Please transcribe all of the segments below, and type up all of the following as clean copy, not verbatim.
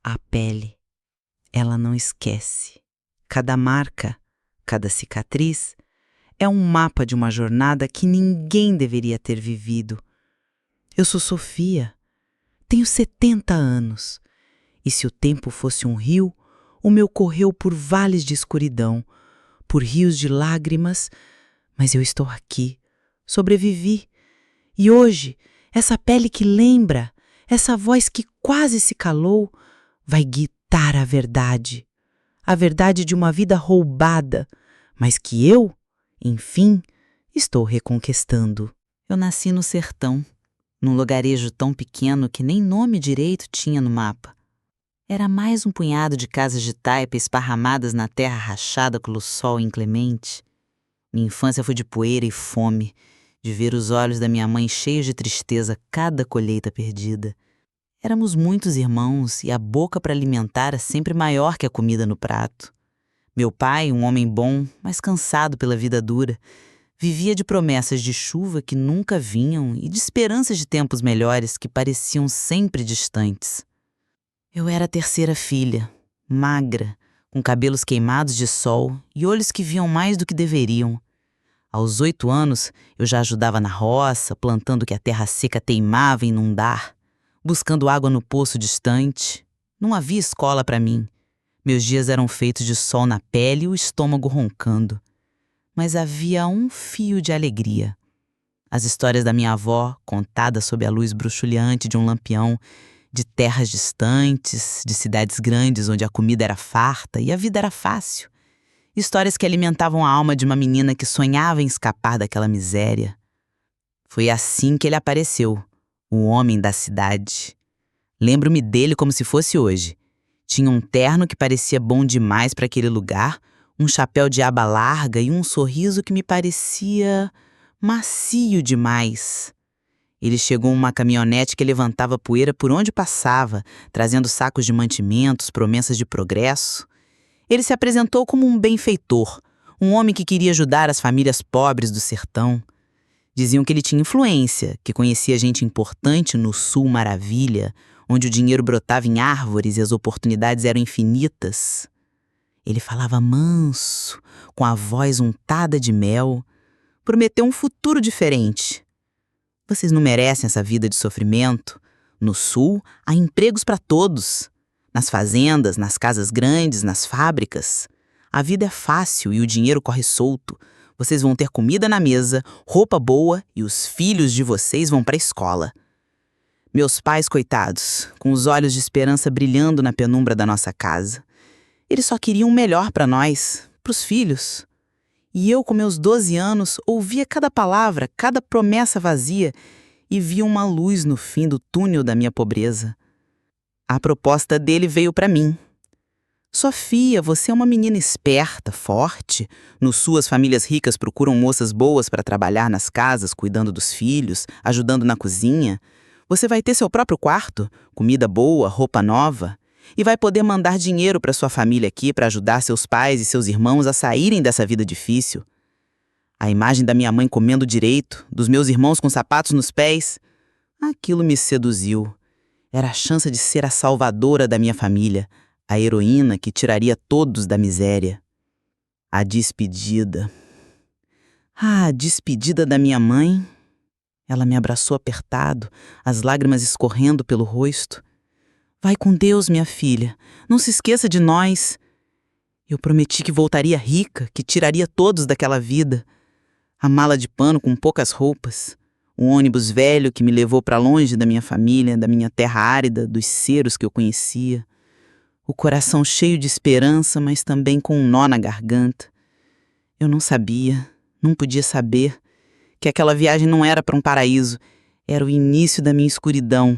A pele, ela não esquece. Cada marca, cada cicatriz é um mapa de uma jornada que ninguém deveria ter vivido. Eu sou Sofia, tenho 70 anos, e se o tempo fosse um rio, o meu correu por vales de escuridão, por rios de lágrimas, mas eu estou aqui, sobrevivi. E hoje, essa pele que lembra, essa voz que quase se calou, vai guitar a verdade de uma vida roubada, mas que eu, enfim, estou reconquistando. Eu nasci no sertão, num lugarejo tão pequeno que nem nome direito tinha no mapa. Era mais um punhado de casas de taipa esparramadas na terra rachada pelo sol inclemente. Minha infância foi de poeira e fome, de ver os olhos da minha mãe cheios de tristeza cada colheita perdida. Éramos muitos irmãos e a boca para alimentar era sempre maior que a comida no prato. Meu pai, um homem bom, mas cansado pela vida dura, vivia de promessas de chuva que nunca vinham e de esperanças de tempos melhores que pareciam sempre distantes. Eu era a terceira filha, magra, com cabelos queimados de sol e olhos que viam mais do que deveriam. Aos 8 anos, eu já ajudava na roça, plantando o que a terra seca teimava em inundar, buscando água no poço distante. Não havia escola para mim. Meus dias eram feitos de sol na pele e o estômago roncando. Mas havia um fio de alegria. As histórias da minha avó, contadas sob a luz bruxuleante de um lampião, de terras distantes, de cidades grandes onde a comida era farta e a vida era fácil. Histórias que alimentavam a alma de uma menina que sonhava em escapar daquela miséria. Foi assim que ele apareceu, o homem da cidade. Lembro-me dele como se fosse hoje. Tinha um terno que parecia bom demais para aquele lugar, um chapéu de aba larga e um sorriso que me parecia macio demais. Ele chegou em uma caminhonete que levantava poeira por onde passava, trazendo sacos de mantimentos, promessas de progresso. Ele se apresentou como um benfeitor, um homem que queria ajudar as famílias pobres do sertão. Diziam que ele tinha influência, que conhecia gente importante no Sul Maravilha, onde o dinheiro brotava em árvores e as oportunidades eram infinitas. Ele falava manso, com a voz untada de mel, prometeu um futuro diferente. Vocês não merecem essa vida de sofrimento. No Sul, há empregos para todos. Nas fazendas, nas casas grandes, nas fábricas. A vida é fácil e o dinheiro corre solto. Vocês vão ter comida na mesa, roupa boa e os filhos de vocês vão para a escola. Meus pais, coitados, com os olhos de esperança brilhando na penumbra da nossa casa. Eles só queriam o melhor para nós, para os filhos. E eu, com meus 12 anos, ouvia cada palavra, cada promessa vazia e via uma luz no fim do túnel da minha pobreza. A proposta dele veio para mim. Sofia, você é uma menina esperta, forte. No Sul, as famílias ricas procuram moças boas para trabalhar nas casas, cuidando dos filhos, ajudando na cozinha. Você vai ter seu próprio quarto, comida boa, roupa nova. E vai poder mandar dinheiro para sua família aqui para ajudar seus pais e seus irmãos a saírem dessa vida difícil. A imagem da minha mãe comendo direito, dos meus irmãos com sapatos nos pés, aquilo me seduziu. Era a chance de ser a salvadora da minha família, a heroína que tiraria todos da miséria. A despedida. A despedida da minha mãe. Ela me abraçou apertado, as lágrimas escorrendo pelo rosto. Vai com Deus, minha filha. Não se esqueça de nós. Eu prometi que voltaria rica, que tiraria todos daquela vida. A mala de pano com poucas roupas. Um ônibus velho que me levou para longe da minha família, da minha terra árida, dos ceros que eu conhecia. O coração cheio de esperança, mas também com um nó na garganta. Eu não sabia, não podia saber, que aquela viagem não era para um paraíso. Era o início da minha escuridão.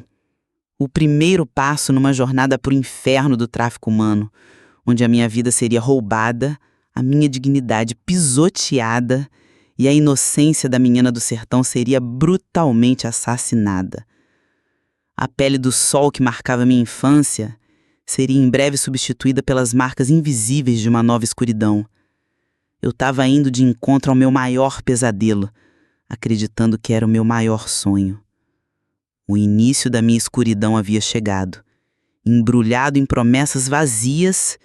O primeiro passo numa jornada para o inferno do tráfico humano, onde a minha vida seria roubada, a minha dignidade pisoteada e a inocência da menina do sertão seria brutalmente assassinada. A pele do sol que marcava minha infância seria em breve substituída pelas marcas invisíveis de uma nova escuridão. Eu estava indo de encontro ao meu maior pesadelo, acreditando que era o meu maior sonho. O início da minha escuridão havia chegado, embrulhado em promessas vazias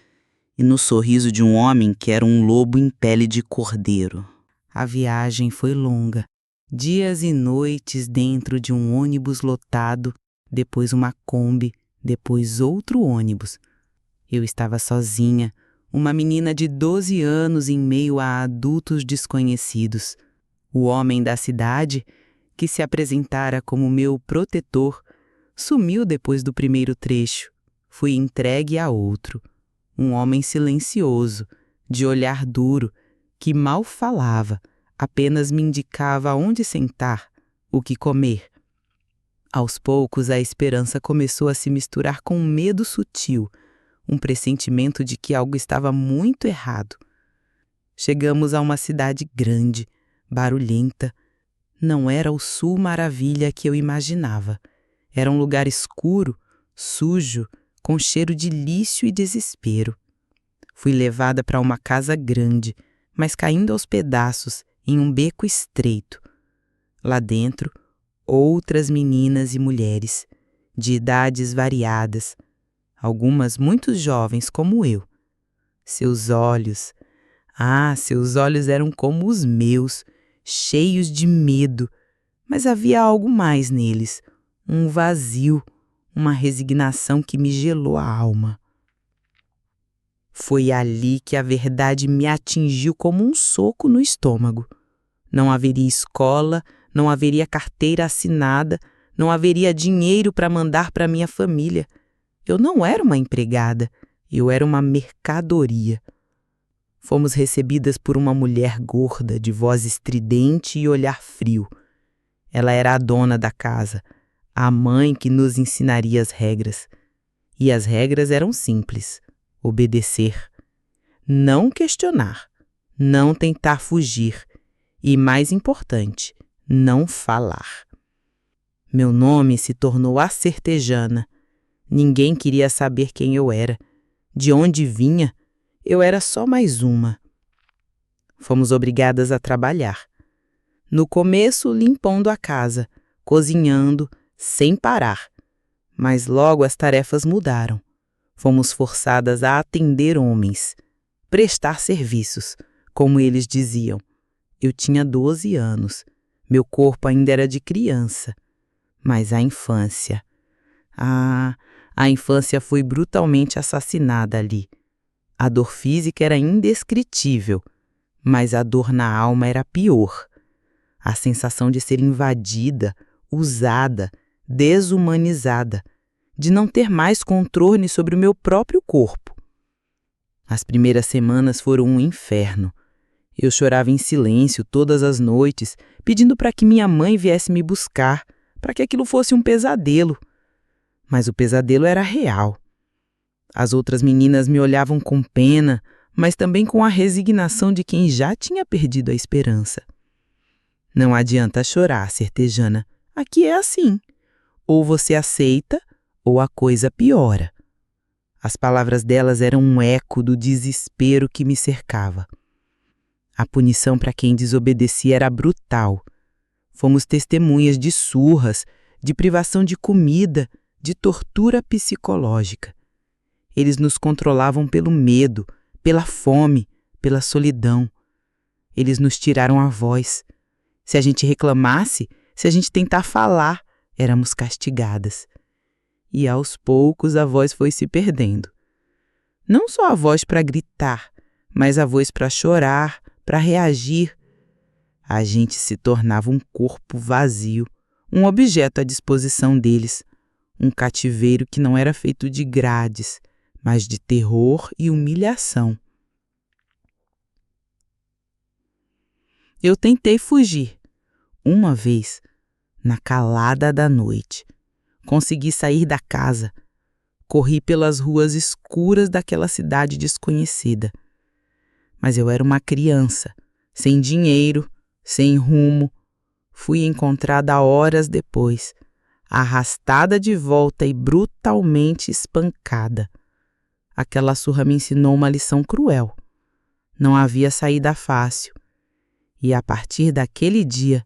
e no sorriso de um homem que era um lobo em pele de cordeiro. A viagem foi longa. Dias e noites dentro de um ônibus lotado, depois uma Kombi, depois outro ônibus. Eu estava sozinha, uma menina de 12 anos em meio a adultos desconhecidos. O homem da cidade, que se apresentara como meu protetor, sumiu depois do primeiro trecho. Fui entregue a outro. Um homem silencioso, de olhar duro, que mal falava, apenas me indicava onde sentar, o que comer. Aos poucos, a esperança começou a se misturar com um medo sutil, um pressentimento de que algo estava muito errado. Chegamos a uma cidade grande, barulhenta. Não era o Sul Maravilha que eu imaginava. Era um lugar escuro, sujo, com cheiro de lixo e desespero. Fui levada para uma casa grande, mas caindo aos pedaços, em um beco estreito. Lá dentro, outras meninas e mulheres, de idades variadas, algumas muito jovens como eu. Seus olhos eram como os meus, cheios de medo, mas havia algo mais neles, um vazio, uma resignação que me gelou a alma. Foi ali que a verdade me atingiu como um soco no estômago. Não haveria escola, não haveria carteira assinada, não haveria dinheiro para mandar para minha família. Eu não era uma empregada, eu era uma mercadoria. Fomos recebidas por uma mulher gorda, de voz estridente e olhar frio. Ela era a dona da casa, a mãe que nos ensinaria as regras. E as regras eram simples: obedecer, não questionar, não tentar fugir e, mais importante, não falar. Meu nome se tornou a Certejana. Ninguém queria saber quem eu era, de onde vinha. Eu era só mais uma. Fomos obrigadas a trabalhar. No começo, limpando a casa, cozinhando, sem parar. Mas logo as tarefas mudaram. Fomos forçadas a atender homens, prestar serviços, como eles diziam. Eu tinha 12 anos. Meu corpo ainda era de criança. Mas a infância... a infância foi brutalmente assassinada ali. A dor física era indescritível, mas a dor na alma era pior. A sensação de ser invadida, usada, desumanizada, de não ter mais controle sobre o meu próprio corpo. As primeiras semanas foram um inferno. Eu chorava em silêncio todas as noites, pedindo para que minha mãe viesse me buscar, para que aquilo fosse um pesadelo. Mas o pesadelo era real. As outras meninas me olhavam com pena, mas também com a resignação de quem já tinha perdido a esperança. Não adianta chorar, Certejana. Aqui é assim. Ou você aceita, ou a coisa piora. As palavras delas eram um eco do desespero que me cercava. A punição para quem desobedecia era brutal. Fomos testemunhas de surras, de privação de comida, de tortura psicológica. Eles nos controlavam pelo medo, pela fome, pela solidão. Eles nos tiraram a voz. Se a gente reclamasse, se a gente tentar falar, éramos castigadas. E aos poucos a voz foi se perdendo. Não só a voz para gritar, mas a voz para chorar, para reagir. A gente se tornava um corpo vazio, um objeto à disposição deles, um cativeiro que não era feito de grades, mas de terror e humilhação. Eu tentei fugir. Uma vez, na calada da noite, consegui sair da casa. Corri pelas ruas escuras daquela cidade desconhecida. Mas eu era uma criança, sem dinheiro, sem rumo. Fui encontrada horas depois, arrastada de volta e brutalmente espancada. Aquela surra me ensinou uma lição cruel. Não havia saída fácil. E a partir daquele dia,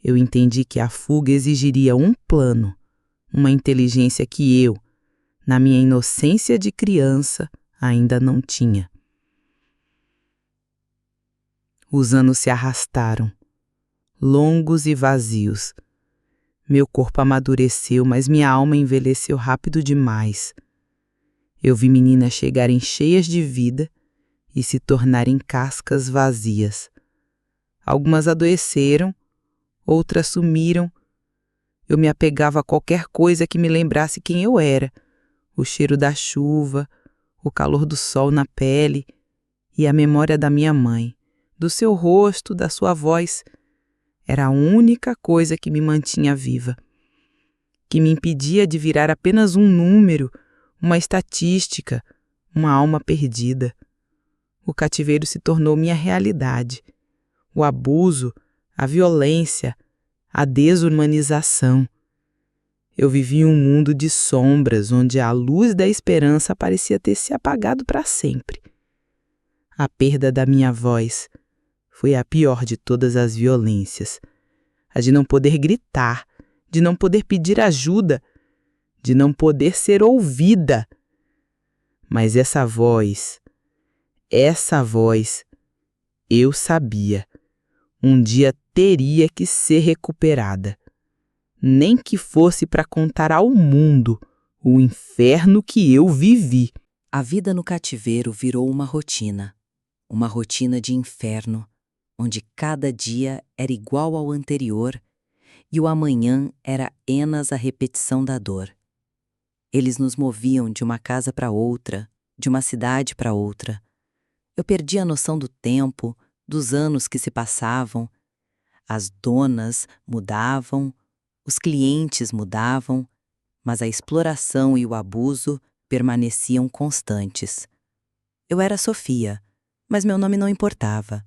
eu entendi que a fuga exigiria um plano, uma inteligência que eu, Na minha inocência de criança, ainda não tinha. Os anos se arrastaram, longos e vazios. Meu corpo amadureceu, mas minha alma envelheceu rápido demais. Eu vi meninas chegarem cheias de vida e se tornarem cascas vazias. Algumas adoeceram, outras sumiram. Eu me apegava a qualquer coisa que me lembrasse quem eu era. O cheiro da chuva, o calor do sol na pele e a memória da minha mãe, do seu rosto, da sua voz. Era a única coisa que me mantinha viva, que me impedia de virar apenas um número, uma estatística, uma alma perdida. O cativeiro se tornou minha realidade. O abuso, a violência, a desumanização. Eu vivia um mundo de sombras onde a luz da esperança parecia ter se apagado para sempre. A perda da minha voz foi a pior de todas as violências. A de não poder gritar, de não poder pedir ajuda, de não poder ser ouvida. Mas essa voz, eu sabia, um dia teria que ser recuperada. Nem que fosse para contar ao mundo o inferno que eu vivi. A vida no cativeiro virou uma rotina de inferno, onde cada dia era igual ao anterior e o amanhã era apenas a repetição da dor. Eles nos moviam de uma casa para outra, de uma cidade para outra. Eu perdi a noção do tempo, dos anos que se passavam. As donas mudavam, os clientes mudavam, mas a exploração e o abuso permaneciam constantes. Eu era Sofia, mas meu nome não importava.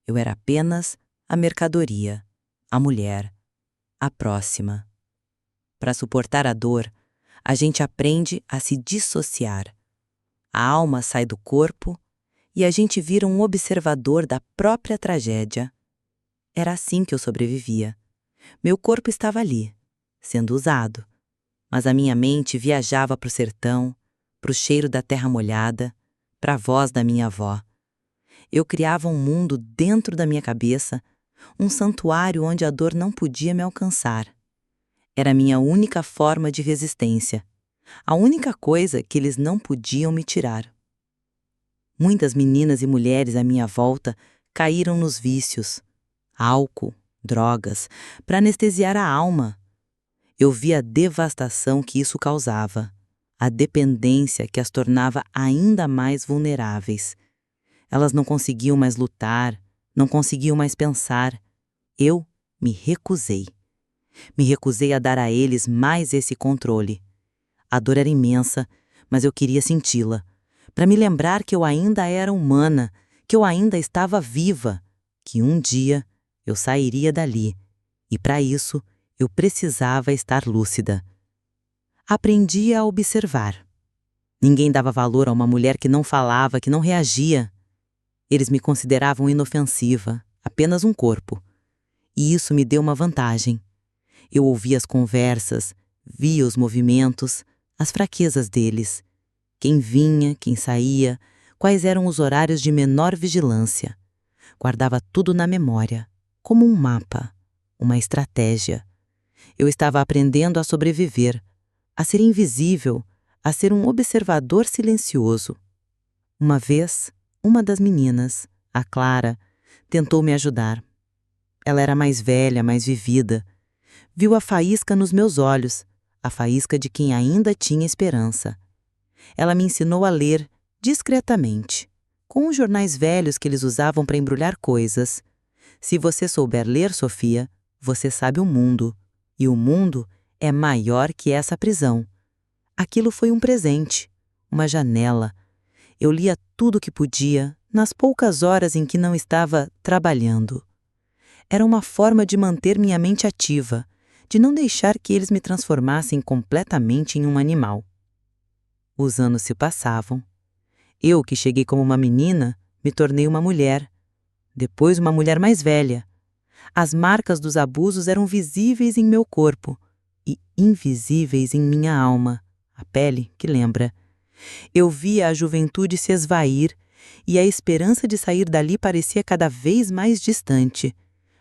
Eu era apenas a mercadoria, a mulher, a próxima. Para suportar a dor, a gente aprende a se dissociar. A alma sai do corpo e a gente vira um observador da própria tragédia. Era assim que eu sobrevivia. Meu corpo estava ali, sendo usado, mas a minha mente viajava para o sertão, para o cheiro da terra molhada, para a voz da minha avó. Eu criava um mundo dentro da minha cabeça, um santuário onde a dor não podia me alcançar. Era a minha única forma de resistência, a única coisa que eles não podiam me tirar. Muitas meninas e mulheres à minha volta caíram nos vícios, álcool, drogas, para anestesiar a alma. Eu vi a devastação que isso causava, a dependência que as tornava ainda mais vulneráveis. Elas não conseguiam mais lutar, não conseguiam mais pensar. Eu me recusei. Me recusei a dar a eles mais esse controle. A dor era imensa, mas eu queria senti-la, para me lembrar que eu ainda era humana, que eu ainda estava viva, que um dia eu sairia dali, e para isso eu precisava estar lúcida. Aprendi a observar. Ninguém dava valor a uma mulher que não falava, que não reagia. Eles me consideravam inofensiva, apenas um corpo. E isso me deu uma vantagem. Eu ouvia as conversas, via os movimentos, as fraquezas deles. Quem vinha, quem saía, quais eram os horários de menor vigilância. Guardava tudo na memória, como um mapa, uma estratégia. Eu estava aprendendo a sobreviver, a ser invisível, a ser um observador silencioso. Uma vez, uma das meninas, a Clara, tentou me ajudar. Ela era mais velha, mais vivida. Viu a faísca nos meus olhos, a faísca de quem ainda tinha esperança. Ela me ensinou a ler discretamente, com os jornais velhos que eles usavam para embrulhar coisas. Se você souber ler, Sofia, você sabe o mundo. E o mundo é maior que essa prisão. Aquilo foi um presente, uma janela. Eu lia tudo o que podia, nas poucas horas em que não estava trabalhando. Era uma forma de manter minha mente ativa, de não deixar que eles me transformassem completamente em um animal. Os anos se passavam. Eu, que cheguei como uma menina, me tornei uma mulher. Depois uma mulher mais velha. As marcas dos abusos eram visíveis em meu corpo e invisíveis em minha alma, a pele que lembra. Eu via a juventude se esvair e a esperança de sair dali parecia cada vez mais distante.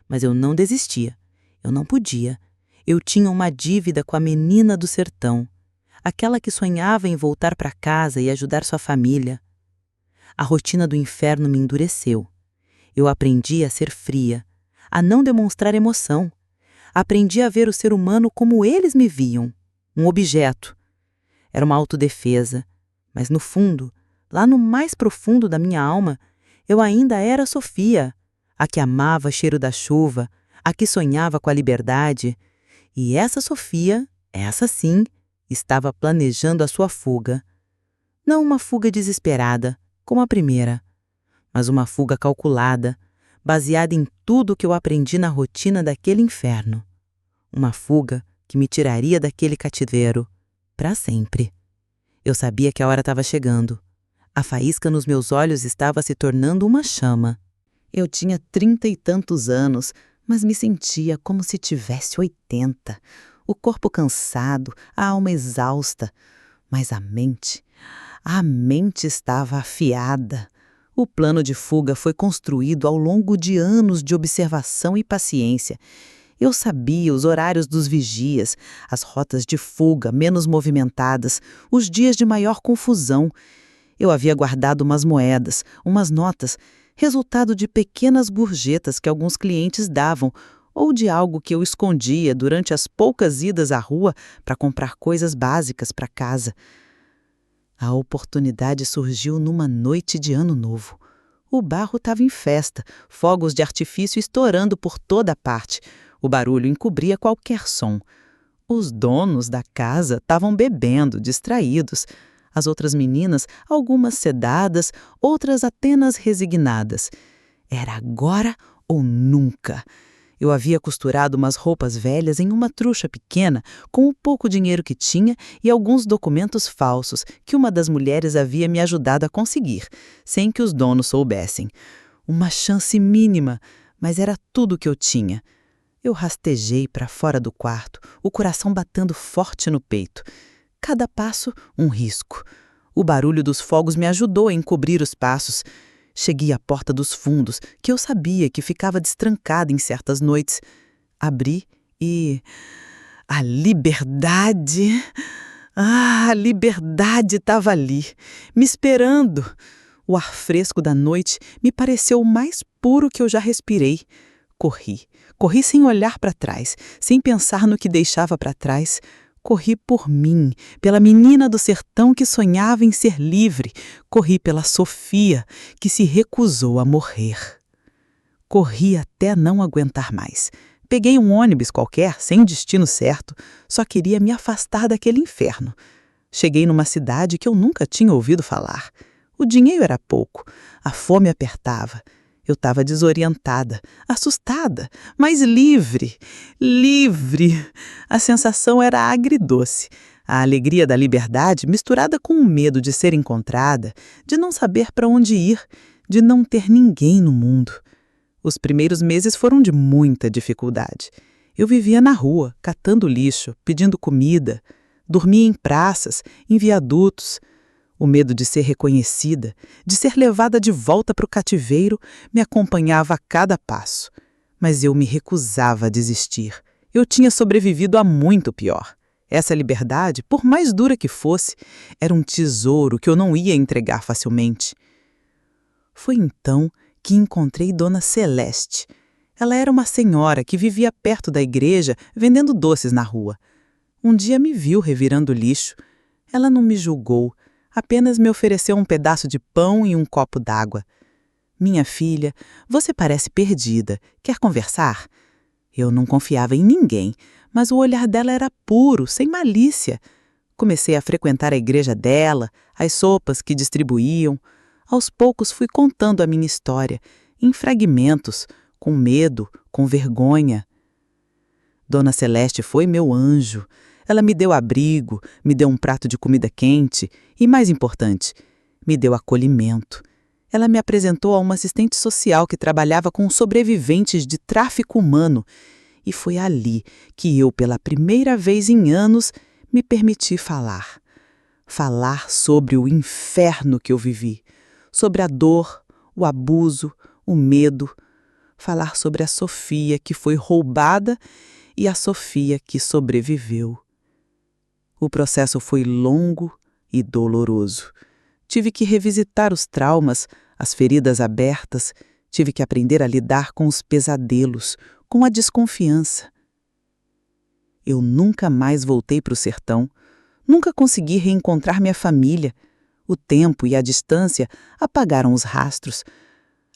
Mas eu não desistia. Eu não podia. Eu tinha uma dívida com a menina do sertão, aquela que sonhava em voltar para casa e ajudar sua família. A rotina do inferno me endureceu. Eu aprendi a ser fria, a não demonstrar emoção. Aprendi a ver o ser humano como eles me viam, um objeto. Era uma autodefesa, mas no fundo, lá no mais profundo da minha alma, eu ainda era Sofia, a que amava o cheiro da chuva, a que sonhava com a liberdade. E essa Sofia, essa sim, estava planejando a sua fuga. Não uma fuga desesperada, como a primeira, mas uma fuga calculada, baseada em tudo que eu aprendi na rotina daquele inferno. Uma fuga que me tiraria daquele cativeiro, para sempre. Eu sabia que a hora estava chegando. A faísca nos meus olhos estava se tornando uma chama. Eu tinha 30 e tantos anos, mas me sentia como se tivesse 80. O corpo cansado, a alma exausta. Mas a mente estava afiada. O plano de fuga foi construído ao longo de anos de observação e paciência. Eu sabia os horários dos vigias, as rotas de fuga menos movimentadas, os dias de maior confusão. Eu havia guardado umas moedas, umas notas, resultado de pequenas gorjetas que alguns clientes davam, ou de algo que eu escondia durante as poucas idas à rua para comprar coisas básicas para casa. A oportunidade surgiu numa noite de Ano Novo. O bairro estava em festa, fogos de artifício estourando por toda parte. O barulho encobria qualquer som. Os donos da casa estavam bebendo, distraídos. As outras meninas, algumas sedadas, outras apenas resignadas. Era agora ou nunca. Eu havia costurado umas roupas velhas em uma trucha pequena, com o pouco dinheiro que tinha e alguns documentos falsos que uma das mulheres havia me ajudado a conseguir, sem que os donos soubessem. Uma chance mínima, mas era tudo o que eu tinha. Eu rastejei para fora do quarto, o coração batendo forte no peito. Cada passo, um risco. O barulho dos fogos me ajudou a encobrir os passos. Cheguei à porta dos fundos, que eu sabia que ficava destrancada em certas noites. Abri e... a liberdade... a liberdade estava ali, me esperando. O ar fresco da noite me pareceu o mais puro que eu já respirei. Corri sem olhar para trás, sem pensar no que deixava para trás. Corri por mim, pela menina do sertão que sonhava em ser livre. Corri pela Sofia, que se recusou a morrer. Corri até não aguentar mais. Peguei um ônibus qualquer, sem destino certo. Só queria me afastar daquele inferno. Cheguei numa cidade que eu nunca tinha ouvido falar. O dinheiro era pouco, a fome apertava. Eu estava desorientada, assustada, mas livre. Livre! A sensação era agridoce. A alegria da liberdade misturada com o medo de ser encontrada, de não saber para onde ir, de não ter ninguém no mundo. Os primeiros meses foram de muita dificuldade. Eu vivia na rua, catando lixo, pedindo comida. Dormia em praças, em viadutos. O medo de ser reconhecida, de ser levada de volta para o cativeiro, me acompanhava a cada passo. Mas eu me recusava a desistir. Eu tinha sobrevivido a muito pior. Essa liberdade, por mais dura que fosse, era um tesouro que eu não ia entregar facilmente. Foi então que encontrei Dona Celeste. Ela era uma senhora que vivia perto da igreja, vendendo doces na rua. Um dia me viu revirando lixo. Ela não me julgou, apenas me ofereceu um pedaço de pão e um copo d'água. Minha filha, você parece perdida. Quer conversar? Eu não confiava em ninguém, mas o olhar dela era puro, sem malícia. Comecei a frequentar a igreja dela, as sopas que distribuíam. Aos poucos fui contando a minha história, em fragmentos, com medo, com vergonha. Dona Celeste foi meu anjo. Ela me deu abrigo, me deu um prato de comida quente e, mais importante, me deu acolhimento. Ela me apresentou a uma assistente social que trabalhava com sobreviventes de tráfico humano e foi ali que eu, pela primeira vez em anos, me permiti falar. falar sobre o inferno que eu vivi, sobre a dor, o abuso, o medo, falar sobre a Sofia que foi roubada e a Sofia que sobreviveu. O processo foi longo e doloroso. Tive que revisitar os traumas, as feridas abertas, tive que aprender a lidar com os pesadelos, com a desconfiança. Eu nunca mais voltei para o sertão, nunca consegui reencontrar minha família. O tempo e a distância apagaram os rastros.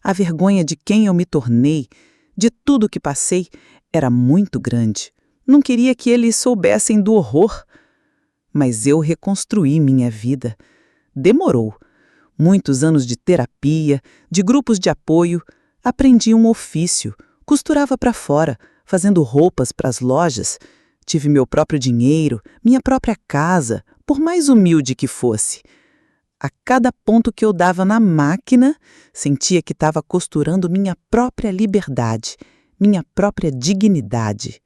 A vergonha de quem eu me tornei, de tudo que passei, era muito grande. Não queria que eles soubessem do horror. Mas eu reconstruí minha vida. Demorou. Muitos anos de terapia, de grupos de apoio. Aprendi um ofício. Costurava para fora, fazendo roupas para as lojas. Tive meu próprio dinheiro, minha própria casa, por mais humilde que fosse. A cada ponto que eu dava na máquina, sentia que estava costurando minha própria liberdade, minha própria dignidade.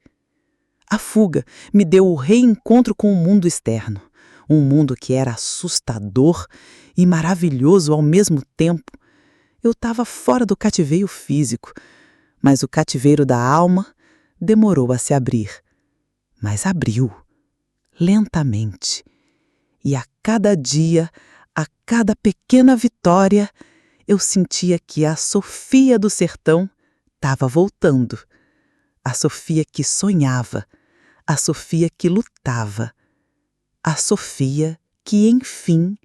A fuga me deu o reencontro com o mundo externo, um mundo que era assustador e maravilhoso ao mesmo tempo. Eu estava fora do cativeiro físico, mas o cativeiro da alma demorou a se abrir. Mas abriu, lentamente. E a cada dia, a cada pequena vitória, eu sentia que a Sofia do sertão estava voltando. A Sofia que sonhava, a Sofia que lutava, a Sofia que, enfim,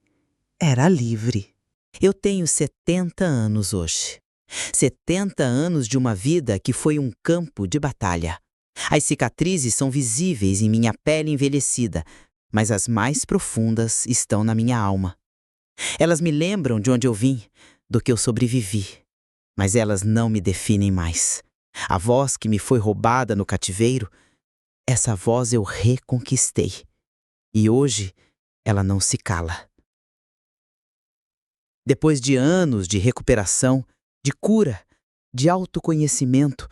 era livre. Eu tenho 70 anos hoje. 70 anos de uma vida que foi um campo de batalha. As cicatrizes são visíveis em minha pele envelhecida, mas as mais profundas estão na minha alma. Elas me lembram de onde eu vim, do que eu sobrevivi, mas elas não me definem mais. A voz que me foi roubada no cativeiro, essa voz eu reconquistei. E hoje ela não se cala. Depois de anos de recuperação, de cura, de autoconhecimento,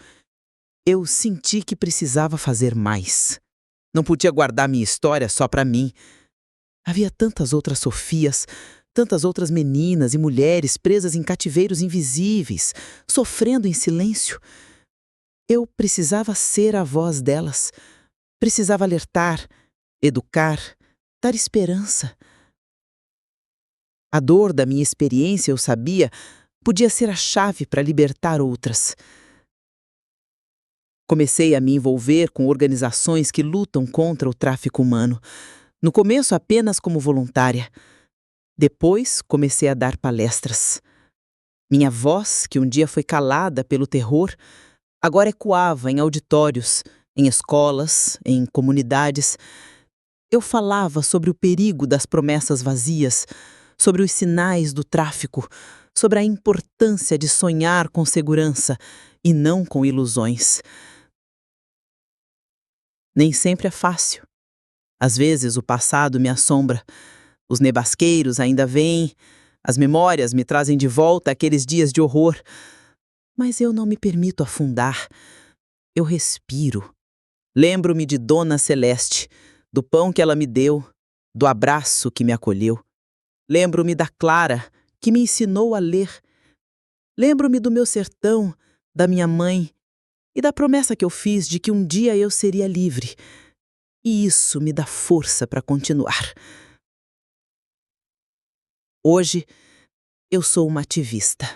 eu senti que precisava fazer mais. Não podia guardar minha história só para mim. Havia tantas outras Sofias, tantas outras meninas e mulheres presas em cativeiros invisíveis, sofrendo em silêncio. Eu precisava ser a voz delas. Precisava alertar, educar, dar esperança. A dor da minha experiência, eu sabia, podia ser a chave para libertar outras. Comecei a me envolver com organizações que lutam contra o tráfico humano. No começo, apenas como voluntária. Depois, comecei a dar palestras. Minha voz, que um dia foi calada pelo terror, agora ecoava em auditórios, em escolas, em comunidades. Eu falava sobre o perigo das promessas vazias, sobre os sinais do tráfico, sobre a importância de sonhar com segurança e não com ilusões. Nem sempre é fácil. Às vezes o passado me assombra. Os nevasqueiros ainda vêm, as memórias me trazem de volta aqueles dias de horror. Mas eu não me permito afundar. Eu respiro. Lembro-me de Dona Celeste, do pão que ela me deu, do abraço que me acolheu. Lembro-me da Clara, que me ensinou a ler. Lembro-me do meu sertão, da minha mãe e da promessa que eu fiz de que um dia eu seria livre. E isso me dá força para continuar. Hoje, eu sou uma ativista.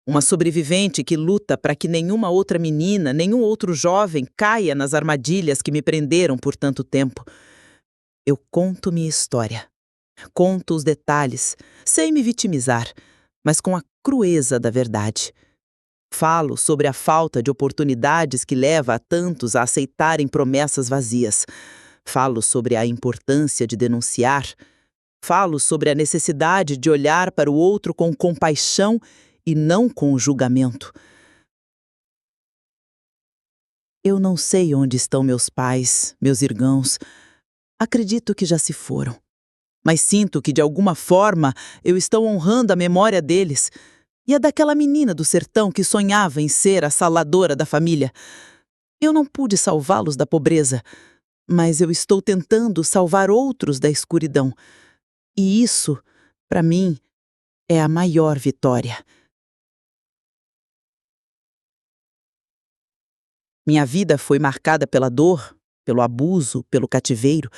Uma sobrevivente que luta para que nenhuma outra menina, nenhum outro jovem caia nas armadilhas que me prenderam por tanto tempo. Eu conto minha história. Conto os detalhes, sem me vitimizar, mas com a crueza da verdade. Falo sobre a falta de oportunidades que leva a tantos a aceitarem promessas vazias. Falo sobre a importância de denunciar. Falo sobre a necessidade de olhar para o outro com compaixão e não com julgamento. Eu não sei onde estão meus pais, meus irmãos. Acredito que já se foram. Mas sinto que, de alguma forma, eu estou honrando a memória deles e a daquela menina do sertão que sonhava em ser a salvadora da família. Eu não pude salvá-los da pobreza, mas eu estou tentando salvar outros da escuridão. E isso, para mim, é a maior vitória. Minha vida foi marcada pela dor, pelo abuso, pelo cativeiro,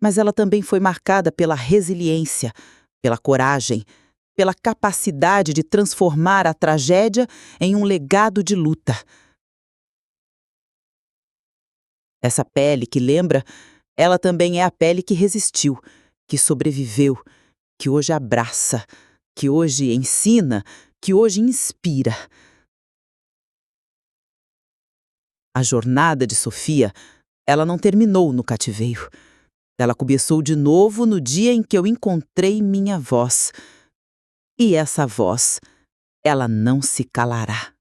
mas ela também foi marcada pela resiliência, pela coragem, pela capacidade de transformar a tragédia em um legado de luta. Essa pele que lembra, ela também é a pele que resistiu, que sobreviveu, que hoje abraça, que hoje ensina, que hoje inspira. A jornada de Sofia, ela não terminou no cativeiro. Ela começou de novo no dia em que eu encontrei minha voz. E essa voz, ela não se calará.